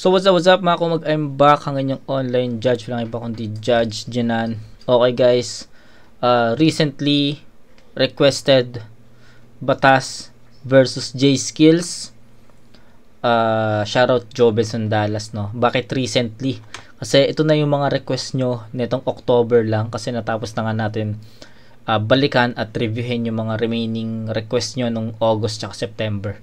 So what's up mga kumag, I'm back ang inyong online judge, lang iba kundi Judge Jenan. Okay guys, recently requested Batas versus J Skills. Shoutout Jobel Sandalas, no. Bakit recently? Kasi ito na yung mga request nyo nitong October lang, kasi natapos na nga natin balikan at reviewin yung mga remaining request nyo nung August at September.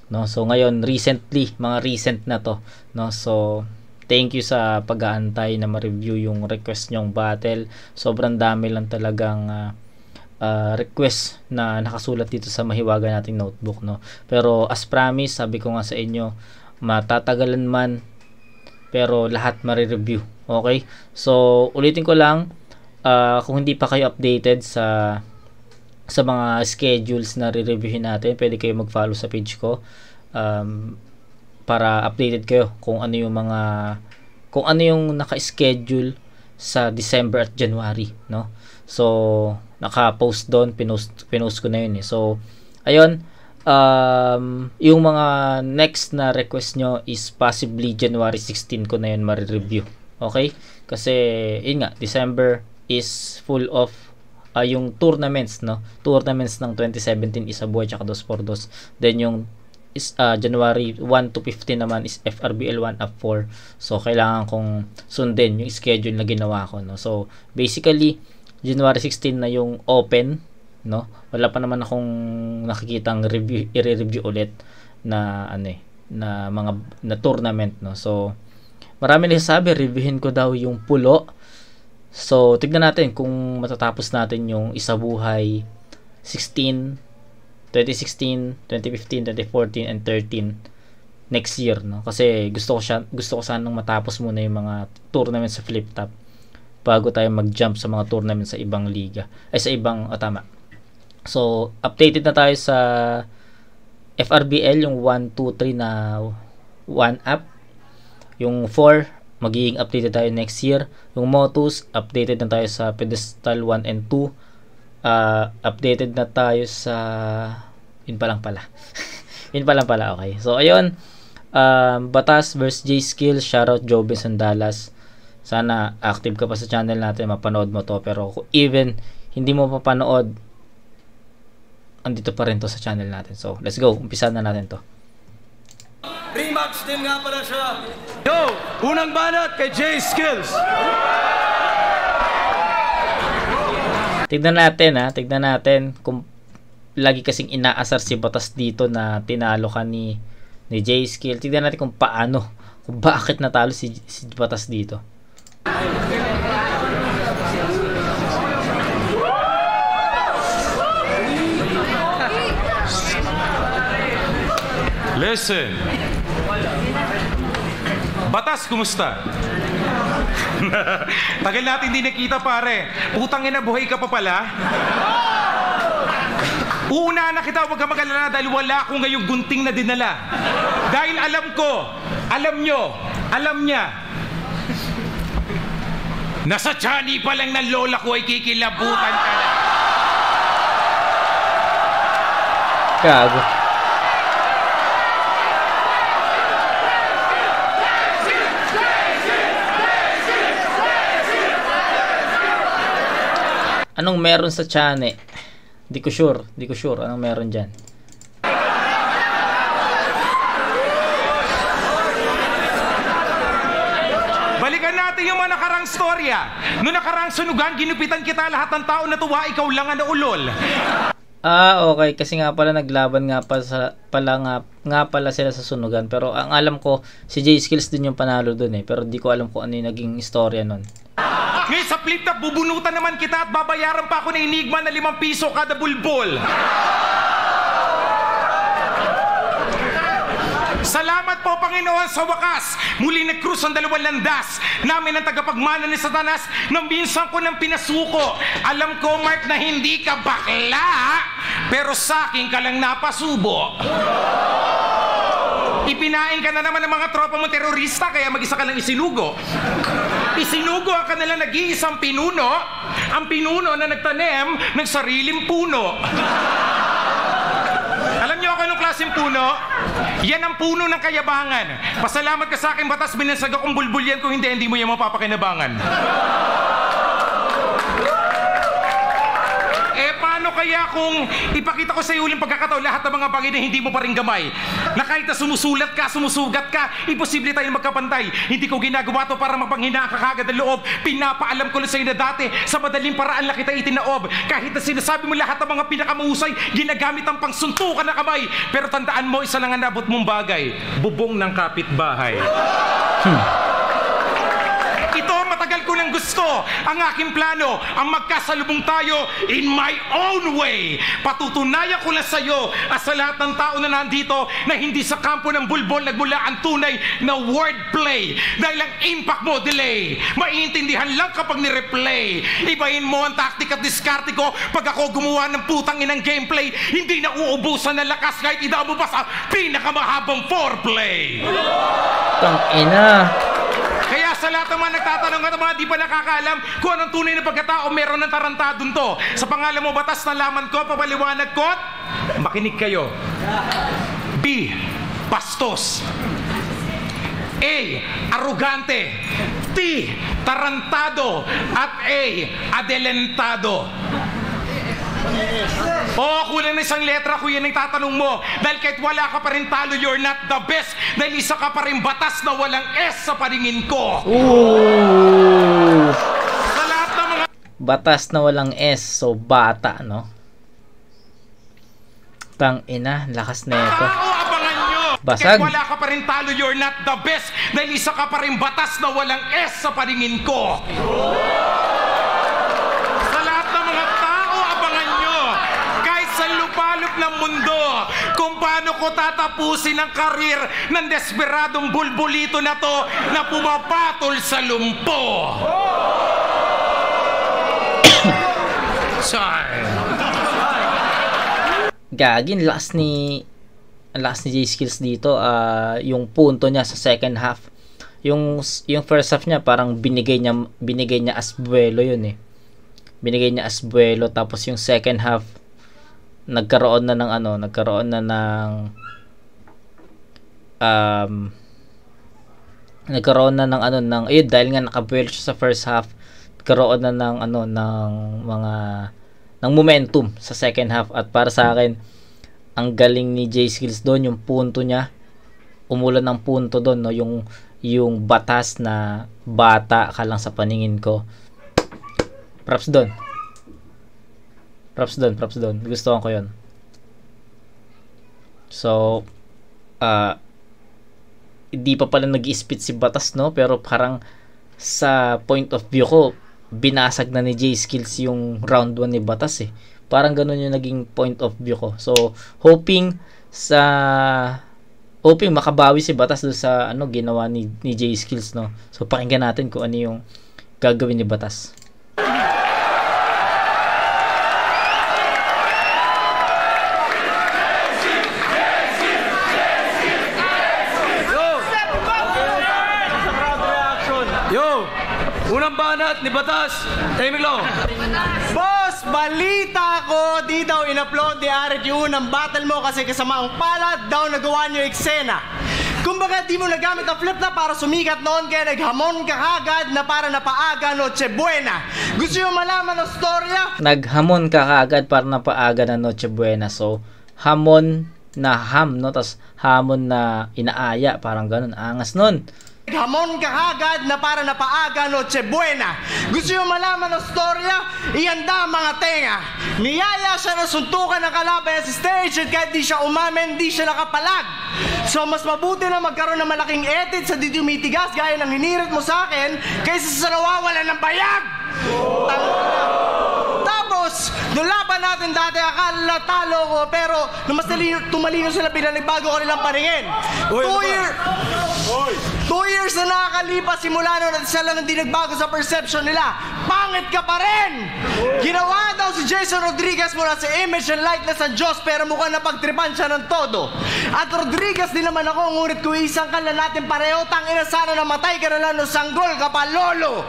No, so ngayon recently, mga recent na to, no. So thank you sa pag-aantay na ma-review yung request nyong battle. Sobrang dami lang talagang request na nakasulat dito sa mahiwaga nating notebook, no. Pero as promise, sabi ko nga sa inyo, matatagalan man pero lahat ma-review. Okay? So ulitin ko lang, kung hindi pa kayo updated sa mga schedules na re-reviewin natin, pwede kayo mag-follow sa page ko para updated kayo kung ano yung naka-schedule sa December at January, no. So naka-post doon, pinost ko na yun eh. So ayun, yung mga next na request nyo is possibly January 16 ko na yun ma-review. Okay? Kasi yun nga, December is full of yung tournaments, no. Tournaments ng 2017 is Buhay tsaka 2x2. Then yung is January 1 to 15 naman is FRBL 1 up 4. So kailangan kong sundin yung schedule na ginawa ko, no. So basically January 16 na yung open, no. Wala pa naman akong nakikitang i-review ulit na na tournament, no. So marami nagsasabi reviewin ko daw yung pulo. So, tignan natin kung matatapos natin yung Isabuhay 16, 2016, 2015, 2014, and 13 next year, no? Kasi gusto ko sanang matapos muna yung mga tournament sa flip top bago tayo mag-jump sa mga tournament sa ibang liga. Sa ibang, tama. So, updated na tayo sa FRBL, yung 1, 2, 3 na 1 up. Yung 4, magiging updated tayo next year. Yung Motus, updated na tayo sa Pedestal 1 and 2. Updated na tayo sa yun pa lang pala. Okay. So ayun, Batas versus J Skills. Shoutout Jobin Sandalas. Sana active ka pa sa channel natin, mapanood mo to. Pero kung even hindi mo papanood, andito pa rin to sa channel natin. So let's go, umpisa na natin to. Rematch din nga pala siya. Yo! Unang banat kay J Skills. Tignan natin kung lagi kasing inaasar si Batas dito na tinalo ka ni J Skills. Tignan natin kung bakit natalo si Batas dito. Listen. Batas, kumusta? Tagal natin hindi nakita, pare. Putang ina, buhay ka pa pala. Uuna na kita, huwag ka mag-alala dahil wala akong ngayong gunting na dinala. Dahil alam ko, alam niya. Nasa tiyan pa lang ng lola ko ay kikilabutan ka na. Gago. Anong meron sa tiyan eh? Di ko sure anong meron dyan. Balikan natin yung mga nakarang storya. Noong nakarang sunugan, ginupitan kita, lahat ng tao natuwa, ikaw lang ang naulol. Okay, kasi nga pala naglaban nga pala sila sa sunugan, pero ang alam ko si J Skills din yung panalo dun eh, pero di ko alam kung ano yung naging istorya nun. Ngayon sa flip top, bubunutan naman kita at babayaran pa ako ng Enigma na 5 piso kada bulbol. Salamat po, Panginoon, sa wakas. Muli nag-cruise ang 2 landas. Namin ang tagapagmana ni Satanas nang binsan ko ng pinasuko. Alam ko, Mark, na hindi ka bakla, pero sa akin ka lang napasubo. Ipinain ka na naman ng mga tropa mo terorista, kaya mag-isa ka lang isinugo. Isinugo ang kanilang nag-iisang pinuno, ang pinuno na nagtanim ng sariling puno. Alam niyo kung anong klaseng puno? Yan ang puno ng kayabangan. Pasalamat ka sa akin, batas, binansag akong bulbulyan. Kung hindi mo yan mapapakinabangan. Paano kaya kung ipakita ko sa iyo uling pagkakataon lahat ng mga bagay na hindi mo pa rin gamay? Na kahit na sumusulat ka, sumusugat ka, imposible tayong magkapantay. Hindi ko ginagawa to para mapanghinaan ka kagad ang loob. Pinapaalam ko lang sa iyo na dati, sa madaling paraan lang kita itinaob. Kahit na sinasabi mo lahat ng mga pinakamahusay, ginagamit ang pangsuntukan na kamay. Pero tandaan mo, isa lang ang nabot mong bagay. Bubong ng kapitbahay. Ito, matagal ko nang gusto. Ang aking plano, ang magkasalubong tayo in my own way. Patutunayan ko lang sa iyo at sa lahat ng tao na nandito na hindi sa kampo ng bulbol nagmula ang tunay na wordplay. Dahil ang impact mo, delay. Maiintindihan lang kapag ni-replay. Ibahin mo ang taktik at diskarte ko pag ako gumawa ng putang inang gameplay. Hindi na uubusan ng lakas kahit idaan mo pa sa pinakamahabang foreplay. Tangina. Kaya sa lahat ng mga nagtatanong at mga di pa nakakaalam kung anong tunay na pagkatao, meron ng tarantadon to. Sa pangalan mo, batas na laman ko, papaliwanag ko, makinig kayo. B. Bastos. A. Arugante. T. Tarantado. At A. Adelantado. Kulang na isang letra kung yan ang tatanong mo. Dahil kahit wala ka pa rin talo, you're not the best. Dahil isa ka pa rin batas na walang S sa paningin ko. Sa lahat ng mga Batas na walang S, so bata, no? Tangina, lakas na ito. abangan nyo. Basag. Kahit wala ka pa rin talo, you're not the best. Dahil isa ka pa rin batas na walang S sa paningin ko. Lupalop ng mundo kung paano ko tatapusin ang karir ng desperadong bulbulito na to na pumapatol sa lumpo. Sorry. Gagin, last ni J-Skills dito, yung punto niya sa second half. Yung first half niya parang binigay niya as buwelo yun eh. Binigay niya as buwelo, tapos yung second half nagkaroon na ng dahil nga nakabuelo siya sa first half, nagkaroon na ng momentum sa second half. At para sa akin, ang galing ni J-Skills doon, yung punto niya, umulan ng punto doon, no? Yung batas na bata ka lang sa paningin ko. Props doon. Gustuhan ko yun. So, hindi pa pala nag-i-spit si Batas, no? Pero parang sa point of view ko, binasag na ni J-Skills yung round 1 ni Batas eh. Parang ganun yung naging point of view ko. So, hoping makabawi si Batas doon sa ginawa ni J-Skills, no? So, pakinggan natin kung ano yung gagawin ni Batas. Unang banat ni Batas, tahimik lang. Boss, balita ko, di daw in-upload ni Arik yung unang battle mo kasi kasamaang palad daw nagawa niyo eksena. Kumbaga di mo nagamit ang flip na para sumikat noon kaya naghamon ka agad na para napaaga Noche Buena. Gusto nyo malaman ang storya? Naghamon ka agad para napaaga na Noche Buena. So, hamon na ham, no? Tapos hamon na inaaya, parang ganun. Angas nun. Hamon ka agad na para napaaga Noche Buena. Gusto nyo malaman ang storya? Ihanda mga tenga. Niyaya siya na suntukan ng kalaban sa stage at kahit di siya umamin, di siya nakapalag. So mas mabuti na magkaroon ng malaking edit sa di dumitigas gaya ng hinirit mo sa akin kaysa sa nawawala ng bayag. Tapos, nung laban natin dati, akala talo ko, pero nung mas tumalino sila, pinanibago ko nilang paningin. 2 years na nakakalipas simula noon at isa lang hindi nagbago sa perception nila. Pangit ka pa rin! Ginawa daw si Jason Rodriguez mula sa image and likeness ng Diyos pero mukhang napagtripan siya ng todo. At Rodriguez din naman ako, ngunit kung isang ka lang natin pareho, tangina sana namatay ka na lang no sanggol ka pa, lolo!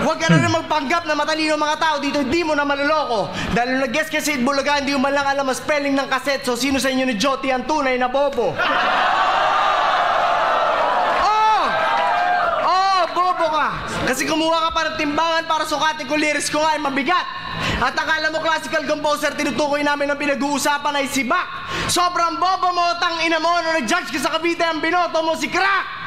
Huwag ka na rin magpanggap na matalino mga tao dito, hindi mo na maluloko. Dahil nung nag-guess kasi Bulaga, hindi mo man lang alam ang spelling ng kaset, so sino sa inyo ni Joti ang tunay na bobo? Bobo ka! Kasi kumuha ka pa ng timbangan para sukatin ko lyrics ko nga ay mabigat. At akala mo classical composer, tinutukoy namin ang pinag-uusapan ay si Bach. Sobrang bobo mo, tangina mo, nung nag-judge ka sa Cavite, ang binoto mo si Crack!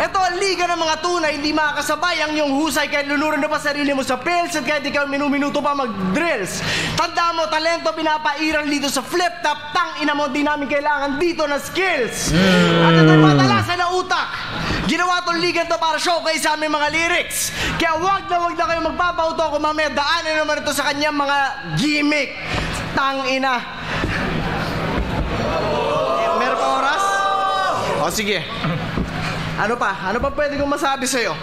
Ito ang liga ng mga tunay, hindi makakasabay ang iyong husay kahit lunuran na pa sarili mo sa pills at kahit ikaw minuminuto pa mag-drills. Tanda mo, talento pinapairal dito sa flip-top, tangina mo, di namin kailangan dito na skills. At ito'y patalasan na utak. Ginawa tong ligan to para showcase sa aming mga lyrics. Kaya wag na kayo magpapauto kung mamaya daanin naman ito sa kanyang mga gimmick. Tangina. Meron pa oras? O sige. Ano pa? Ano pa pwede kong masabi sa'yo?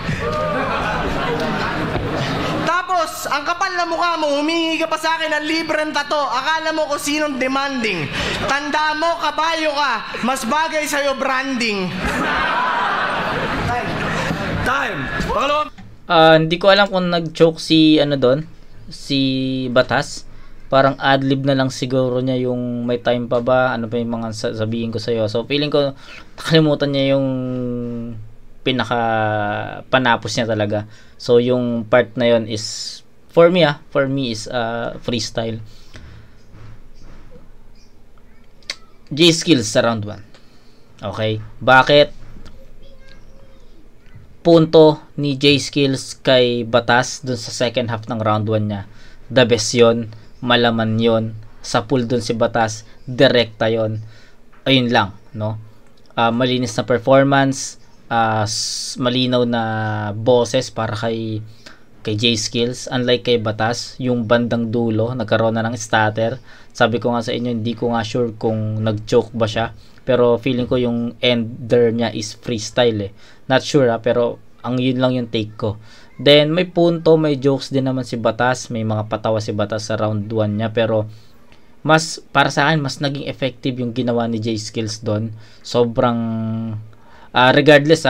Tapos, ang kapal na mukha mo, humingi ka pa sa akin ng libreng tato. Akala mo kung sinong demanding. Tanda mo, kabayo ka. Mas bagay sa'yo branding. Time! Pangalawang... Hindi ko alam kung nag-joke si si Batas. Parang adlib na lang siguro niya yung may time pa ba, ano pa yung mga sabihin ko sa'yo. So feeling ko nakalimutan niya yung pinaka panapos niya talaga. So yung part na yon is for me is freestyle. J-Skills sa round 1. Okay? Bakit? Punto ni J-Skills kay Batas dun sa second half ng round 1 niya. The best yon, malaman yon. Sa pool dun si Batas, direkta yon. Ayun lang, no? Malinis na performance, malinaw na boses para kay J-Skills. Unlike kay Batas, yung bandang dulo, nagkaroon na ng stutter. Sabi ko nga sa inyo, hindi ko nga sure kung nag-joke ba siya. Pero feeling ko yung ender niya is freestyle eh. Not sure pero yun lang yung take ko. Then may punto, may jokes din naman si Batas, may mga patawa si Batas sa round 1 niya, pero mas para sa akin mas naging effective yung ginawa ni J-Skills doon. Sobrang regardless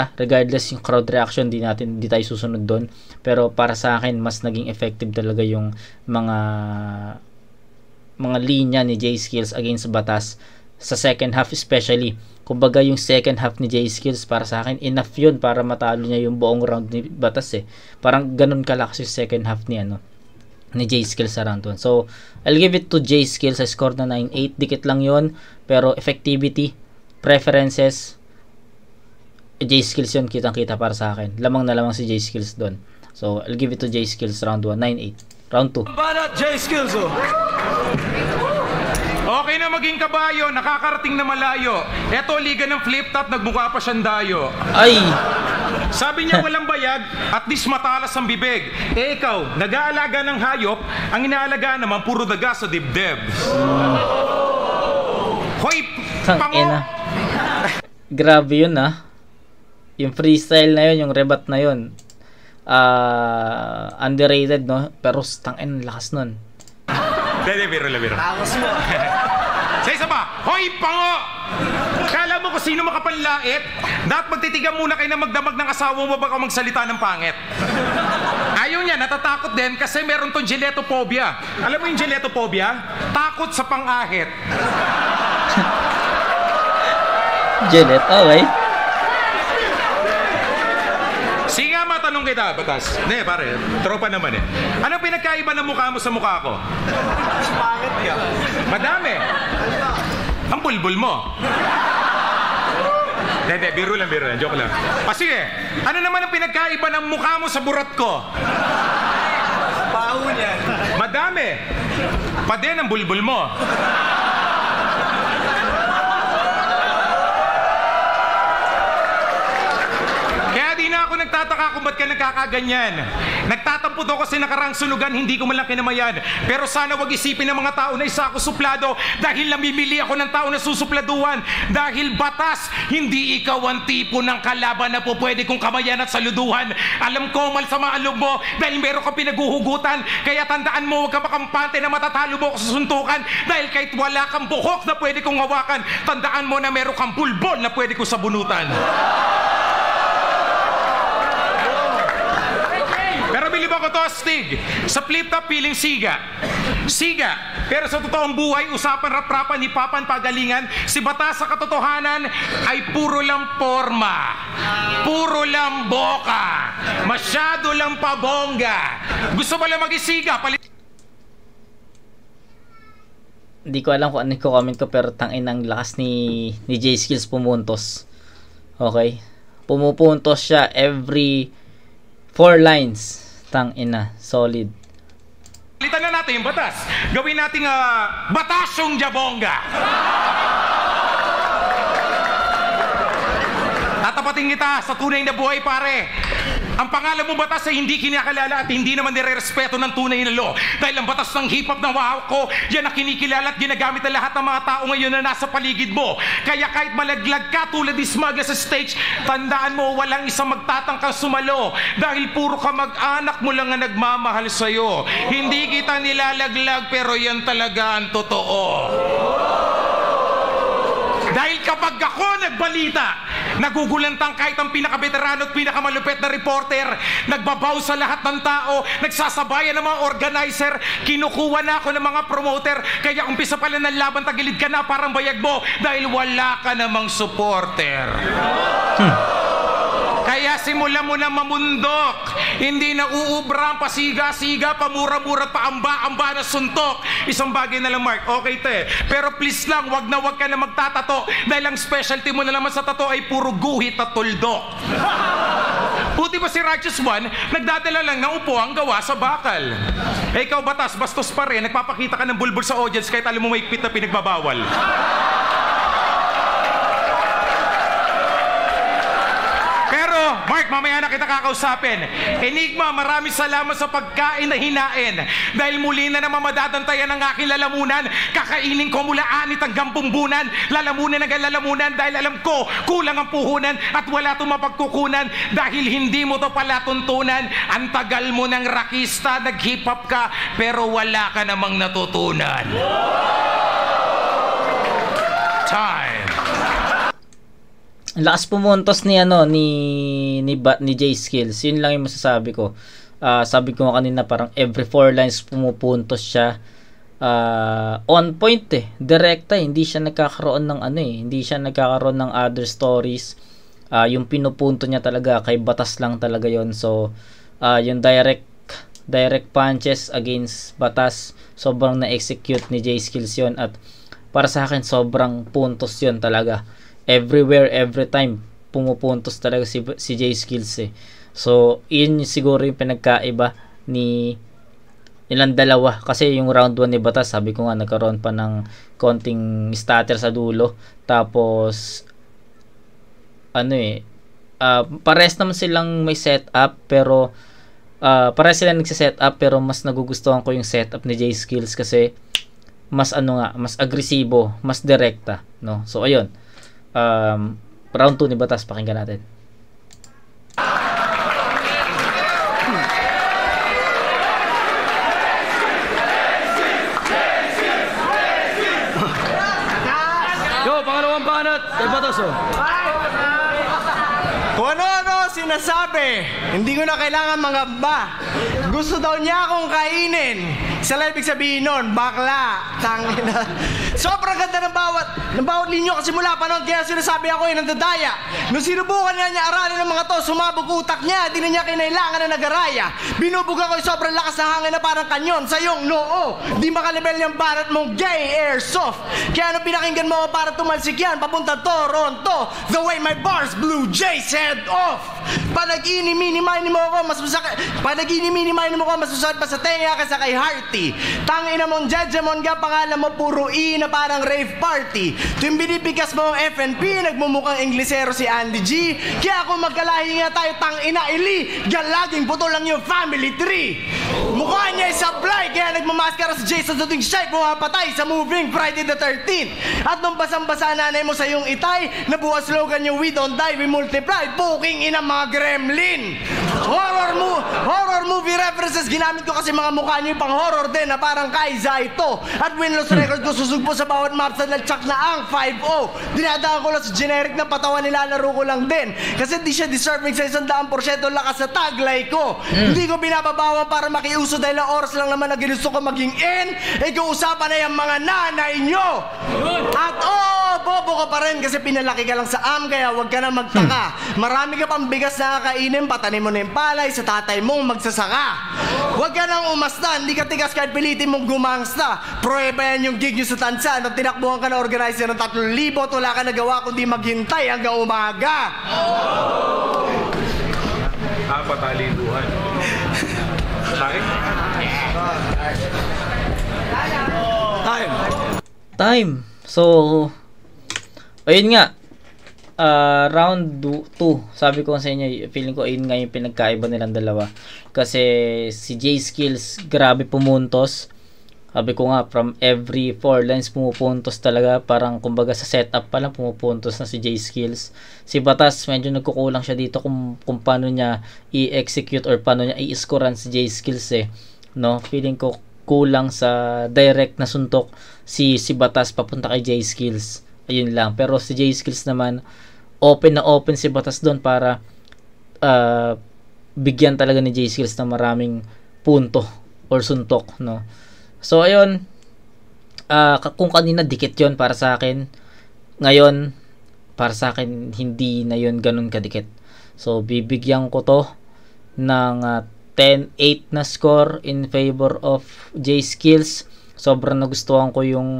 yung crowd reaction, di tayo susunod doon, pero para sa akin mas naging effective talaga yung mga linya ni J-Skills against Batas sa second half especially. Kumbaga yung second half ni J-Skills para sa akin enough yun para matalo niya yung buong round ni Batas eh. Parang ganun kalakas yung second half ni J-Skills sa round 1. So I'll give it to J-Skills. I scored na 9-8, dikit lang yun, pero effectivity, preferences, J-Skills yun, kitang-kita para sa akin. Lamang na lamang si J-Skills doon. So I'll give it to J-Skills round 1, 9-8. Round 2. Banat J-Skills oh. Okay na maging kabayo, nakakarating na malayo. Eto, liga ng flip-top, nagmukha pa siyang dayo. Ay! Sabi niya walang bayag, at least matalas ang bibig. Eh ikaw, nag-aalaga ng hayop, ang inaalaga naman puro daga sa dibdib. Hoy, pango! Grabe yun Yung freestyle na yun, yung rebat na yun. Underrated, no? Pero tangin, lakas nun. Biro. Tapos mo. Sa isa pa, hoy, pango! Kala mo kung sino makapanlait? Dapat magtitigan muna kayo na magdamag ng asawa mo baka magsalita ng pangit. Ayaw niya, natatakot din kasi meron tong gelatophobia. Alam mo yung gelatophobia? Takot sa pang-ahit. Gelet, okay. Sige nga, matanong kita, Batas. Ne, pare, tropa naman eh. Anong pinagkaiba ng mukha mo sa mukha ko? Pangit ka. Madami. Ang bulbul mo. Hindi, biro lang, joke lang. Sige, ano naman ang pinagkaiba ng mukha mo sa burat ko? Baho niyan. Madami. Pa din ang bulbul mo. Nagtataka kung ba't ka nagkakaganyan. Nagtatampo daw kasi nakarang sunugan, hindi ko man lang kinamayan. Pero sana wag isipin ng mga tao na isa ako suplado dahil namimili ako ng tao na susupladuhan. Dahil batas, hindi ikaw ang tipo ng kalaban na po pwede kong kamayan at saluduhan. Alam ko, malsama ang loob mo dahil meron kang pinaguhugutan. Kaya tandaan mo, huwag ka makampante na matatalo mo ako sa suntukan. Dahil kahit wala kang buhok na pwede kong hawakan, tandaan mo na meron kang bulbol na pwede kong sabunutan. Pero bilib ako to, Stig. Sa flip-top, piling siga. Siga. Pero sa totoong buhay, usapan, raprapan, hipapan, pagalingan, si Batas sa katotohanan ay puro lang forma. Puro lang boka. Masyado lang pabongga. Gusto mo lang magisiga, Hindi ko alam kung ano yung comment ko, pero tangin ang lakas ni J-Skills pumuntos. Okay? Pumupuntos siya every 4 lines. Tangina, solid. palitan na natin yung batas. Gawin nating batasyong jabongga. Tatapatin kita sa tunay na buhay, pare. Ang pangalan mo batas ay hindi kinakalala at hindi naman nirerespeto ng tunay na law. Dahil ang batas ng hip-hop na wahawak ko, yan ang kinikilala at ginagamit ng lahat ng mga tao ngayon na nasa paligid mo. Kaya kahit malaglag ka tulad ni Smugga sa stage, tandaan mo walang isang magtatangkang sumalo. Dahil puro ka mag-anak mo lang ang nagmamahal sa'yo. Hindi kita nilalaglag pero yan talaga ang totoo. Dahil kapag ako nagbalita, nagugulantang kahit ang pinakabeterano at pinakamalupet na reporter, nagbabaw sa lahat ng tao, nagsasabayan ng mga organizer, kinukuha na ako ng mga promoter, kaya umpisa pala ng laban, tagilid ka na parang bayag mo dahil wala ka namang supporter. Kaya simula mo na mamundok. Hindi na uubra ang pasiga-siga, pamura-mura, paamba-amba na suntok. Isang bagay na lang, Mark. Okay, te. Pero please lang, wag ka na magtatato dahil ang specialty mo na naman sa tato ay puro guhit at tuldok. Buti ba si Righteous One, nagdadala lang ng upuang gawa sa bakal. Eh, ikaw batas, bastos pa rin. Nagpapakita ka ng bulbul sa audience kahit alam mo maigpit na pinagbabawal. Mark, mamaya na kita kakausapin. Enigma, maraming salamat sa pagkain na hinain. Dahil muli na naman madadantayan ang aking lalamunan. Kakainin ko mula anit hanggang bumbunan. Lalamunan hanggang lalamunan dahil alam ko kulang ang puhunan at wala itong mapagkukunan. Dahil hindi mo to pala tuntunan. Ang tagal mo ng rakista, nag-hip-hop ka, pero wala ka namang natutunan. Time. Lakas pumuntos ni ni J-Skills. Yun lang yung masasabi ko. Sabi ko kanina parang every 4 lines pumupuntos siya. On point direkta, hindi siya nagkakaroon ng hindi siya nagkakaroon ng other stories. Yung pinupunto niya talaga kay Batas lang talaga yon. So yung direct punches against Batas, sobrang na-execute ni J-Skills yon. At para sa akin sobrang puntos yon talaga. Everywhere, every time pumupuntos talaga si J-Skills So, yun siguro yung pinagkaiba nilang dalawa. Kasi yung round 1 ni Batas, sabi ko nga, nagkaroon pa ng konting stutter sa dulo. Tapos, pares naman silang may setup, pero pares silang nagsisetup, pero mas nagugustuhan ko yung setup ni J-Skills kasi mas mas agresibo, mas direkta, no? So, ayun. Round 2 ni Batas, pakinggan natin. Yo, pangalawang banat kay Batas Kung ano-ano sinasabi, hindi ko na kailangan mangamba. Gusto daw niya akong kainin. Isa lang ibig sabihin nun, bakla. Tangina. Sobrang ganda ng bawat linyo kasi mula pa noon, kaya sinasabi ako nandadaya. Nung sinubukan niya aralin ng mga to, sumabog utak niya, di na niya kinailangan na nagaraya. Binubuga ko yung sobrang lakas na hangin na parang kanyon sa iyong noo. Di makalibel niyang barat mong gay airsoft. Kaya nung pinakinggan mo para tumalsik yan, papunta Toronto. The way my bars blew Jay's head off. Panag-ini-mini-mini mo ako, mas masakit pa sa tenga kaysa kay Hearty. Tangina mong judgemon ka, pangalan mo puro E na parang rave party. Tuwing binipigas mo ang FNP, nagmumukhang Inglesero si Andy G. Kaya kung magkalahi nga tayo, tangina Ili, galaging puto lang yung family tree. Mukha niya ay sablay, kaya nagmamaskara si Jason sa tuwing siya'y pumapatay sa moving Friday the 13th. At nung basang-basa nanay mo sa iyong itay, nabuha slogan yung we don't die, we multiply. Puking ina mga gremlin. Horror movie references, ginamit ko kasi mga mukha niyo pang horror din na parang Kaiza ito. At win-loss record ko susugpo sa bawat maps na nag-chuck na ang 5-0. Dinadaan ko lang sa generic na patawan, nilalaro ko lang din. Kasi di siya deserving sa 100% lakas sa taglay ko. Hindi ko binababawan para makiuso dahil ang oras lang naman na ginusto ko maging in. Ikuusapan na yung mga nanay nyo. At bobo ka pa rin kasi pinalaki ka lang sa kaya wag ka na magtaka. Marami ka pang bigas na kakainin, patanin mo na yung palay sa tatay mong magsasaka. Wag ka nang umasta, hindi ka tigas kahit pilitin mong gumangsta. Prueba yan yung gig nyo sa tansa nung tinakbuhan ka na organizer ng 3,000 at wala ka nagawa kundi maghintay hanggang umaga. Pataliduhan. Time. So, ayun nga. Round 2. Sabi ko sa inyo, feeling ko ayun nga yung pinagkaiba nilang dalawa. Kasi si J-Skills, grabe pumuntos. Sabi ko nga, from every 4 lines pumupuntos talaga. Parang kumbaga sa setup pa lang pumupuntos na si J-Skills. Si Batas, medyo nagkukulang siya dito kung paano niya i-execute or paano niya i-scorean si J-Skills no? Feeling ko kulang sa direct na suntok si Batas papunta kay J-Skills. Ayun lang. Pero si J-Skills naman, open si Batas doon para bigyan talaga ni J-Skills ng maraming punto or suntok, no? So ayun, kung kanina dikit yon para sa akin, ngayon para sa akin hindi na yon ganun kadikit. So bibigyan ko to ng 10-8 na score in favor of J-Skills. Sobrang nagustuhan ko yung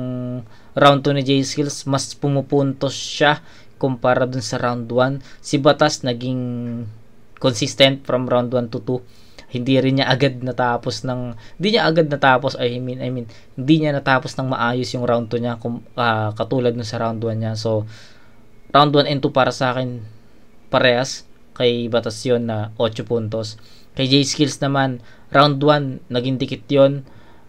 round 2 ni J-Skills, mas pumupuntos siya kumpara dun sa round 1. Si Batas naging consistent from round 1 to 2. Hindi niya natapos ng maayos yung round 2 niya katulad nung sa round 1 niya. So round 1 and 2 para sa akin parehas. Kay Batas yun na 8 puntos. Kay J-Skills naman, round 1 naging dikit yun,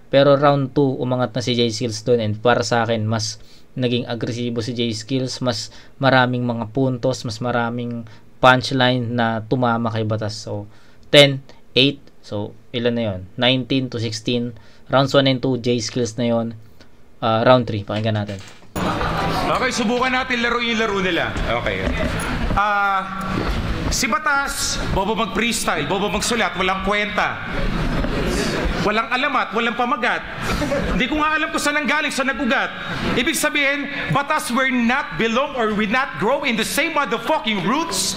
pero round 2 umangat na si J-Skills doon, and para sa akin mas naging agresibo si J-Skills, mas maraming mga puntos, mas maraming punchline na tumama kay Batas. So 10-8, so ilan na yun? 19-16, rounds 1 and 2 J-Skills na yun. Round 3, pakinggan natin. Okay, subukan natin laruin yung laro nila. Okay. Si Batas, bobo mag-freestyle, bobo magsulat, walang kwenta. Walang alamat, walang pamagat. Hindi ko nga alam kung saan nanggaling, saan nagugat. Ibig sabihin, Batas, we're not belong or we not grow in the same motherfucking roots.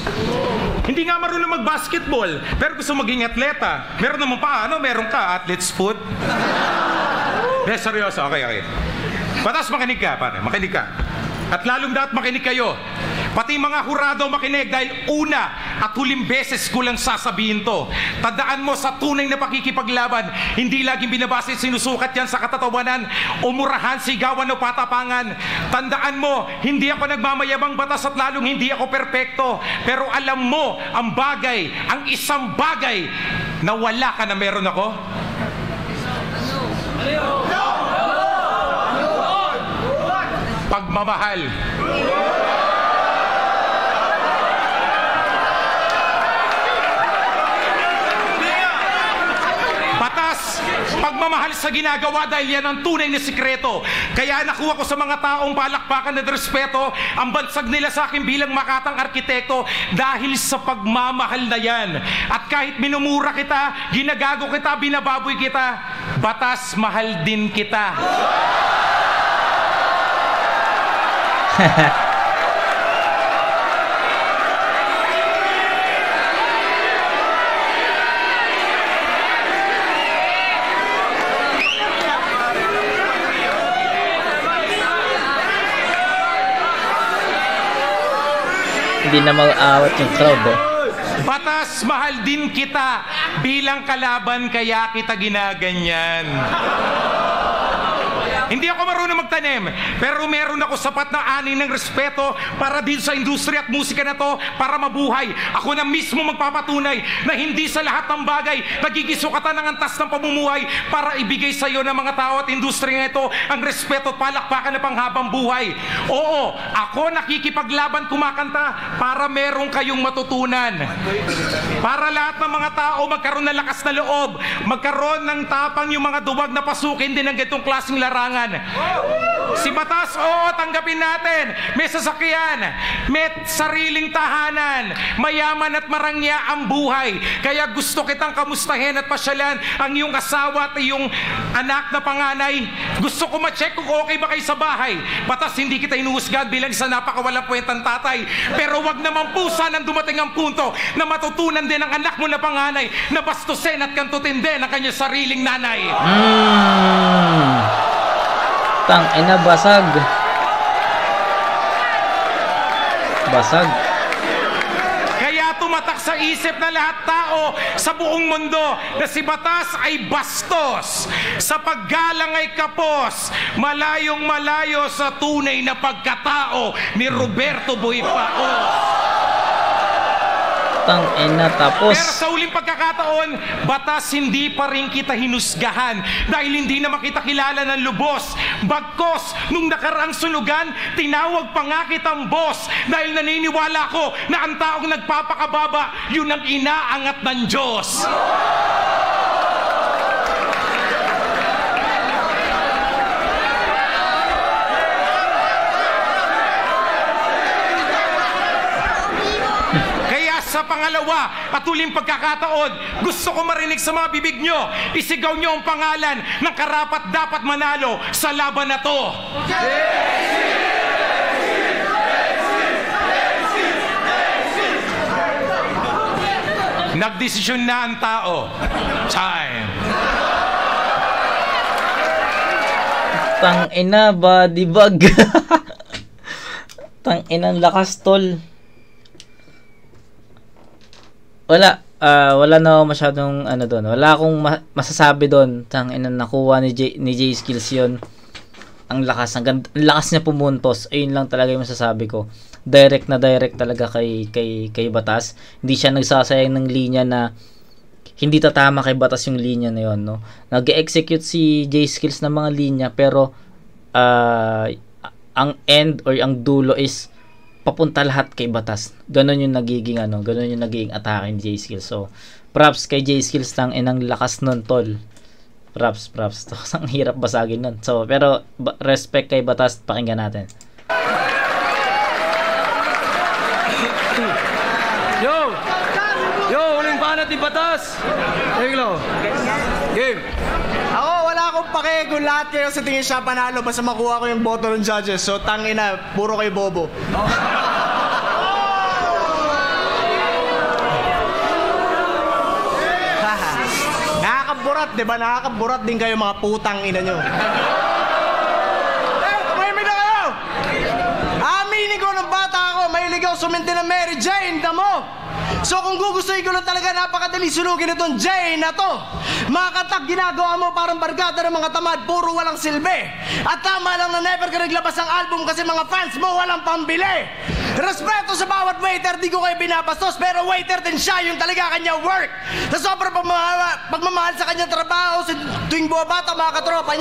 Hindi nga marunong mag-basketball, pero gusto maging atleta. Meron naman pa, meron ka, athlete's foot. Seryoso, okay. Batas, makinig ka, pare, makinig ka. At lalong dapat makinig kayo. Pati mga hurado makinig dahil una at huling beses ko lang sasabihin to. Tandaan mo sa tunay na pakikipaglaban, hindi laging binabase sinusukat yan sa katatawanan, umurahan, sigawan o patapangan. Tandaan mo, hindi ako nagmamayabang Batas at lalong hindi ako perpekto. Pero alam mo, ang isang bagay na wala ka na meron ako. Pagmamahal. Batas, pagmamahal sa ginagawa dahil yan ang tunay na sikreto. Kaya nakuha ko sa mga taong palakpakan at respeto ang bansag nila sa akin bilang makatang arkitekto dahil sa pagmamahal na yan. At kahit minumura kita, ginagago kita, binababoy kita, Batas, mahal din kita. Hindi na mag-awat yung crowd Batas, mahal din kita bilang kalaban, kaya kita ginaganyan. Hindi ako marunong magtanim, pero meron ako sapat na ani ng respeto para din sa industriya at musika na to para mabuhay. Ako na mismo magpapatunay na hindi sa lahat ng bagay nagigisukatan ng antas ng pamumuhay para ibigay sa iyo ng mga tao at industriya ito ang respeto at palakpakan na panghabang buhay. Oo, ako nakikipaglaban kumakanta para meron kayong matutunan. Para lahat ng mga tao magkaroon ng lakas na loob, magkaroon ng tapang yung mga duwag na pasukin din ng ganitong klaseng larangan. Si Batas, oo, tanggapin natin. May sasakyan, may sariling tahanan, mayaman at marangya ang buhay. Kaya gusto kitang kamustahin at pasyalan ang iyong asawa at iyong anak na panganay. Gusto ko ma-check kung okay ba kayo sa bahay. Batas, hindi kita inuhusgan bilang isa napakawalang kwentang tatay. Pero wag naman po sanang dumating ang punto na matutunan din ang anak mo na panganay na bastusin at kantutin din ang kanyang sariling nanay. Tangina, basag. Basag. Kaya tumatak sa isip na lahat tao sa buong mundo na si Batas ay bastos, sa paggalang ay kapos, malayong malayo sa tunay na pagkatao ni Roberto Buipao. Tangina, tapos. Pero sa uling pagkakataon, Batas, hindi pa rin kita hinusgahan dahil hindi naman kita kilala ng lubos. Bagkos, nung nakaraang sunugan, tinawag pa nga kitang boss dahil naniniwala ko na ang taong nagpapakababa, yun ang inaangat ng Diyos. Sa pangalawa at huling pagkakataon, gusto ko marinig sa mga bibig nyo, isigaw nyo ang pangalan ng karapat dapat manalo sa laban na to. Nagdesisyon na ang tao. Time. Tangina, body bag. Tanginang lakas, tol. Wala na masyadong ano doon. Wala akong masasabi doon. Tangina, nakuha ni J Skills 'yon. Ang lakas, ang lakas niya pumuntos. Ayun lang talaga yung masasabi ko. Direct na direct talaga kay Batas. Hindi siya nagsasayang ng linya na hindi tatama kay Batas yung linya na 'yon, no. Nag-execute si J Skills ng mga linya pero ang end or ang dulo is papunta lahat kay Batas. Ganon yung nagiging ganon yung nagiging atake ni J Skills. So, props kay J Skills, tang inang lakas nun, tol. Props. To, ang hirap basagin nun. So, pero respect kay Batas, pakinggan natin. Yo, huling banat ni Batas. Tinglo. Game. Ako, wala akong pake kung lahat kayo sa tingin siya panalo basta makuha ko yung boto ng judges. So, tangina, puro kayo bobo. Nakakaburat, di ba? Nakakaburat din kayo mga putang ina nyo. Tumahimik na kayo! Aminin ko ng bata ako, mahilig ako suminti ng Mary Jane, damo! So kung gugustuhin ko lang talaga, napakadali sunugin itong Jane na to. Mga katak, ginagawa mo parang barkada ng mga tamad, puro walang silbi. At tama lang na never ka naglabas ng album kasi mga fans mo walang pambili. Respeto sa bawat waiter, di ko kayo binabastos, pero waiter din siya, yung talaga kanya work. Sa sobrang pagmamahal sa kanyang trabaho, tuwing bumabatak mga katropa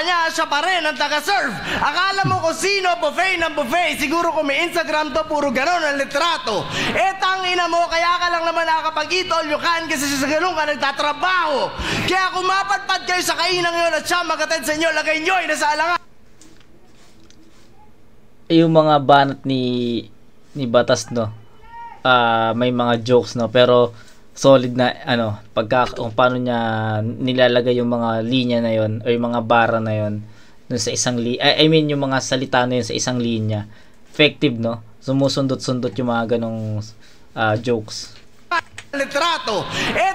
niya, siya pa rin ang taga-serve. Akala mo kung sino buffet ng buffet, siguro kung may Instagram to, puro ganon ang litrato. Tangina mo, kaya ka lang naman nakakapag-eat all you can kasi sa ganun ka nagtatrabaho. Kaya kung mapadpad kayo sa kainang yun at siya magatid sa inyo, lagay nyo ay nasa alangan. Yung mga banat ni Batas, no, may mga jokes, no, pero solid na kung paano niya nilalagay yung mga linya na yon o yung mga bara na yon dun sa isang yung mga salita na yun sa isang linya. Effective, no, sumusundot-sundot yung mga ganong jokes. litrato.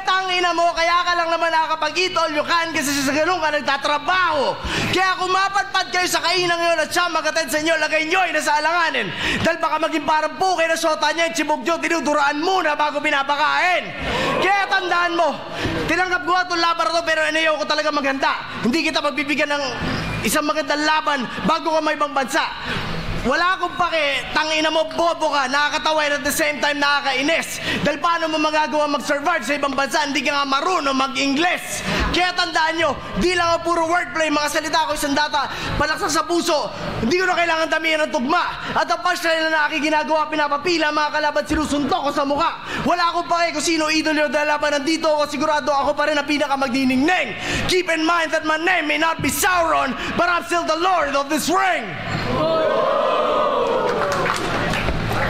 Tangina mo, kaya ka lang naman nakakapag-eat all you can kasi sa ganun ka nagtatrabaho. Kaya kung mapadpad kayo sa kainang yun at siya magatid sa inyo, lagay nyo ay nasa alanganin. Dahil baka maging parang puke na sota niya, yung chibog nyo, dinuduraan muna bago pinapakain. Kaya tandaan mo, tinanggap ko itong laban na to, pero inayaw ko talaga maganda. Hindi kita magbibigyan ng isang magandang laban bago ka may ibang bansa. Wala akong pake, tangina mo, bobo ka, nakakatawa at the same time nakakainis. Dahil paano mo magagawa mag-survive sa ibang bansa, hindi ka nga marunong mag-Ingles. Kaya tandaan nyo, di lang ang puro wordplay, mga salita ko isang data, palaksak sa puso, hindi ko na kailangan damihan ng tugma. At ang punchline na ginagawa, pinapapila, mga kalaban, sinusuntok ko sa mukha. Wala akong pake kung sino idol nyo dahil laban nandito ako, sigurado ako pa rin ang pinakamagniningning. Keep in mind that my name may not be Sauron, but I'm still the Lord of this ring.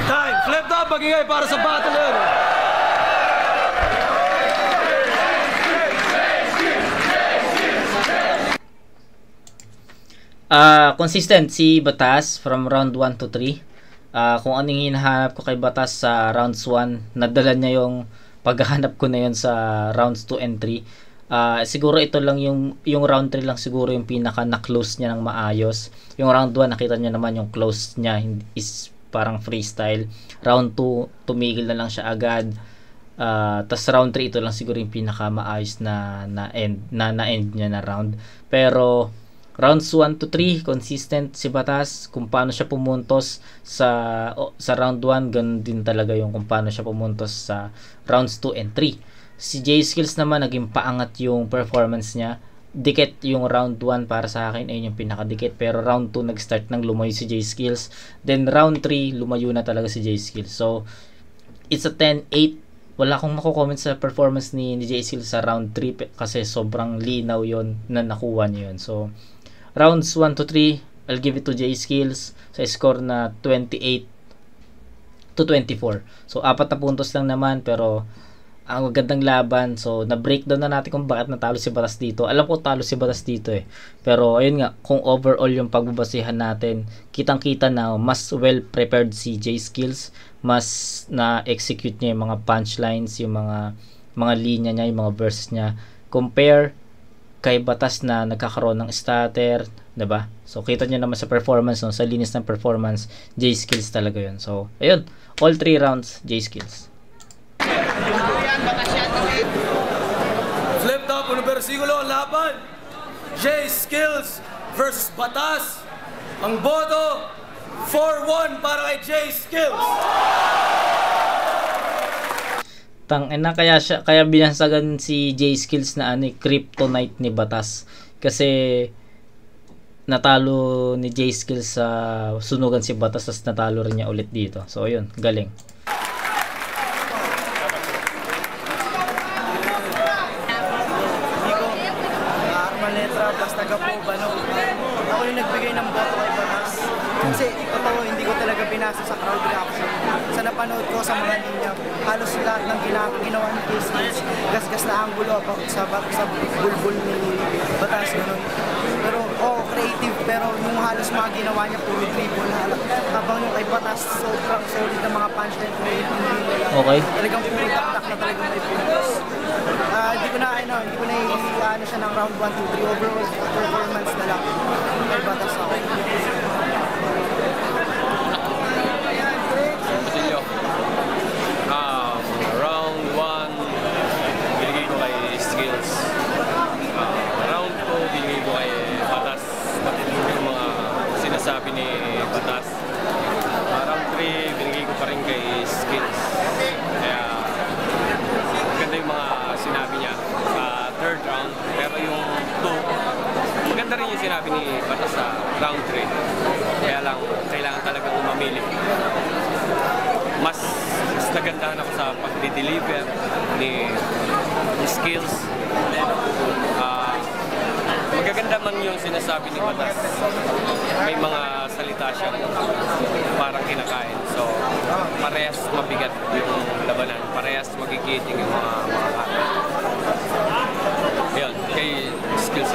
Time! Flip top! Magingay para sa battle na yun! Consistent si Batas from round 1 to 3. Kung anong hinahanap ko kay Batas sa rounds 1, nadala niya yung paghahanap ko na yun sa rounds 2 and 3. Siguro ito lang yung round 3 lang siguro yung pinaka na-close niya ng maayos. Yung round 1 nakita niyo naman yung close niya is parang freestyle. Round 2 tumigil na lang siya agad. Tas round 3 ito lang siguro yung pinaka maayos na end niya na round. Pero rounds 1 to 3 consistent si Batas kung paano siya pumuntos sa round 1, ganun din talaga yung kung paano siya pumuntos sa rounds 2 and 3. Si J-Skills naman naging paangat yung performance niya. Dikit yung round 1 para sa akin, ayun yung pinakadikit, pero round 2 nag-start nang lumayo si J-Skills, then round 3 lumayo na talaga si J-Skills. So it's a 10-8. Wala akong mako-comment sa performance ni J-Skills sa round 3 kasi sobrang linaw yon na nakuha niya yun. So rounds 1 to 3 I'll give it to J-Skills sa score na 28 to 24. So 4 na puntos lang naman, pero ang magandang laban. So na-breakdown na natin kung bakit natalo si Batas dito. Alam ko talo si Batas dito pero ayun nga, kung overall yung pagbabasihan natin, kitang-kita na mas well prepared si J-Skills, mas na-execute niya yung mga punchlines, yung mga linya niya, yung mga verses niya, compare kay Batas na nagkakaroon ng stutter, 'di ba? So kita niyo naman sa performance, sa linis ng performance, J-Skills talaga 'yun. So ayun, all 3 rounds J-Skills. Flip top, unang bersikulo ang laban. J-Skills versus Batas. Ang boto, 4-1 para kay J-Skills. Kaya binansagan si J-Skills na kryptonite ni Batas. Kasi natalo ni J-Skills sa sunugan si Batas, tas natalo rin niya ulit dito. So ayun, galing. Ako yung nagbigay ng boto kay Batas. Kasi totoo, hindi ko talaga binasa sa crowd reaction. Sa napanood ko sa mga linya, halos lahat ng ginawa ni J-Skills, gasgas na angulo sa bulbul ni Batas, gano'n. Pero, creative, pero yung halos mga ginawa niya, puro dribble halak. Habang yung kay Batas, sobrang solid na mga punchline, okay. Talagang puro taktak na talagang may puntos. Hindi ko na siya ng round 1, 2, 3 overall performance na lang kay Batas ako. Round 1 binigay ko kay Skills. Round 2 binigay ko kay Batas. Yung mga sinasabi ni Batas. Round 3 binigay ko pa rin kay Skills. Kaya maganda yung mga sinabi niya sa third round. Pero yung 2, maganda rin yung sinabi ni Batas sa round 3. Kaya lang, kailangan talagang mamili. Mas nagandahan ako sa pagdi-deliver ni Skills. Magaganda man yung sinasabi ni Batas. May mga salita siya parang kinakain. So, parehas mabigat yung labanan. Parehas magigiting yung mga kaya. Yun, kay Skills.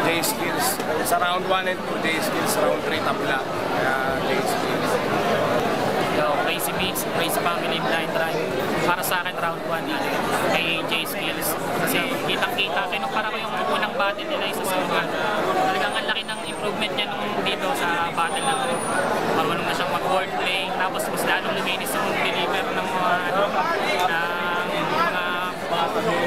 J-Skills. Sa round 1 and 2, J-Skills. Round 3, tabla. Kaya J-Skills. Yo, Crazy Beats, Race Family Blind Drive. Para sa akin, round 1 kay J Skills. Kasi kitang-kita, kinumpara ko yung unang battle nila isa sa mga. Talagang ang laki ng improvement niya dito sa battle na to. Marunong na siyang mag-word play, tapos mas lalong luminis yung deliver ng mga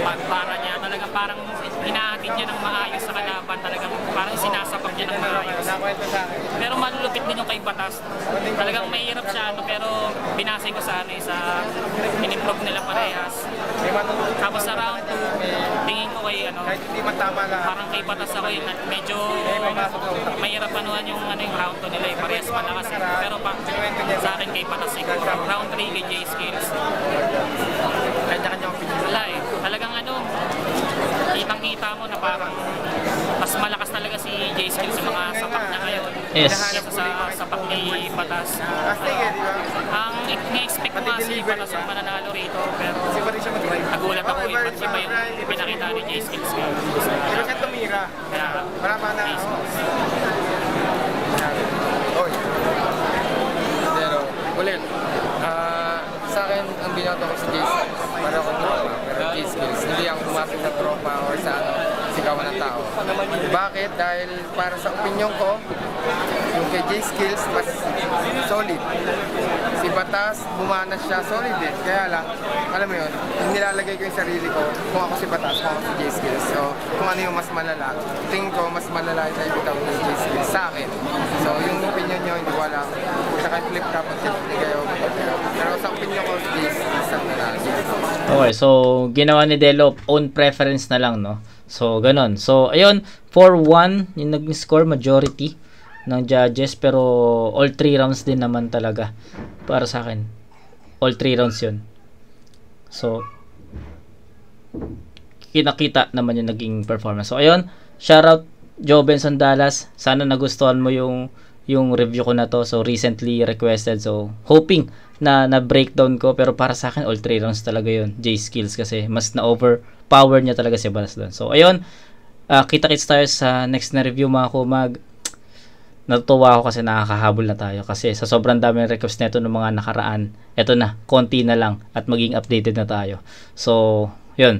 pagbara niya. Talagang parang hinahatid niya ng maayos sa kalaban. Talagang parang sinasapak niya ng maayos. Pero malulupit din yung kay Batas. Talagang mahirap siya, pero binasay ko sa in-improve nila parehas. Tapos sa round 2, tingin ko kay parang kay Batas ako medyo mahirap yung round 2 nila. Parehas malakas. Pero sa akin kay Batas siguro. Round 3 kay J Skills. Wala talagang kitang-kita mo na parang mas malakas talaga si J Skills sa mga sapak niya ngayon. Yes. Kaysa sa sapak ni Batas. Ang ni-expect ko nga si Batas yung mananalo rito, pero nagulat ako ba't iba yung pinakita ni J Skills ngayon. Kaya, pero ulit, sa akin ang binoto ko si J Skills para akong tropa, pero J Skills hindi ako umapit sa tropa or sa sigawan ng tao. Bakit? Dahil para sa opinion ko, yung kay J Skills mas solid. Si Batas, bumanas siya, solid din. Kaya lang, alam mo yun, nilalagay ko yung sarili ko kung ako si Batas, kung ako si J Skills. So, kung ano yung mas malala, tingin ko mas malala yung bitaw ng J Skills sa akin. So, yung opinion nyo, hindi ko alam. Saka flip top at hindi kayo. Pero sa opinion ko, J Skills ang nanalo. Okay, so ginawa ni Delo own preference na lang, no? So, ganun. So, ayun, 4-1 yung nag-score majority ng judges, pero all 3 rounds din naman talaga para sa akin. All 3 rounds yun. So, kinakita naman yung naging performance. So, ayun, shoutout Joe Benson Dallas. Sana nagustuhan mo yung review ko na to. So, recently requested. So, hoping na breakdown ko, pero para sa akin all 3 rounds talaga yun. J Skills kasi mas na-overpower niya talaga si Batas doon. So, ayun, kita-kits tayo sa next na review mga kumag. Natutuwa ako kasi nakakahabol na tayo kasi sa sobrang daming request nito ng mga nakaraan, eto na, konti na lang at maging updated na tayo. So, yun.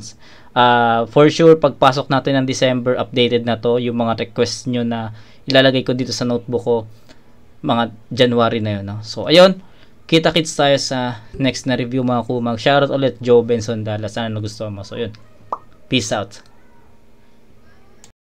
For sure, pagpasok natin ng December, updated na to. Yung mga request nyo na ilalagay ko dito sa notebook ko, mga January na yun. No? So, ayun. Kita-kits tayo sa next na review mga kumag. Shoutout ulit Joe Benson Dallas. Sana nagustuhan mo. So, yun. Peace out.